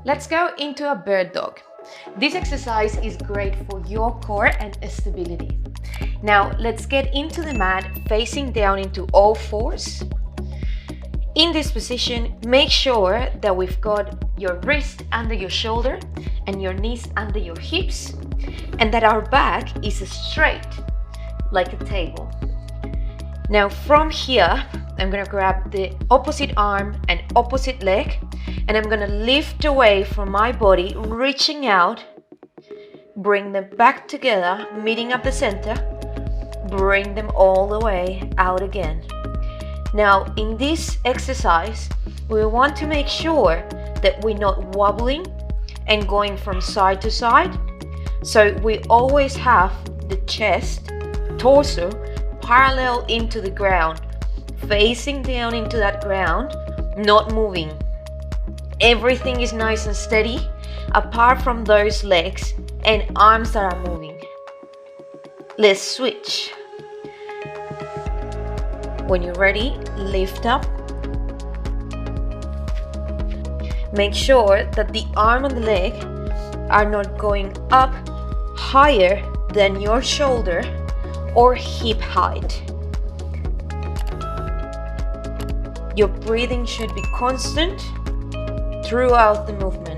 Let's go into a bird dog. This exercise is great for your core and stability. Now let's get into the mat facing down into all fours. In this position, make sure that we've got your wrist under your shoulder and your knees under your hips, and that our back is straight like a table. Now from here, I'm gonna grab the opposite arm and opposite leg, and I'm gonna lift away from my body, reaching out, bring them back together, meeting up the center, bring them all the way out again. Now in this exercise, we want to make sure that we're not wobbling and going from side to side. So we always have the chest, torso, parallel into the ground, facing down into that ground, not moving. Everything is nice and steady, apart from those legs and arms that are moving. Let's switch. When you're ready, lift up. Make sure that the arm and the leg are not going up higher than your shoulder or hip height. Your breathing should be constant throughout the movement.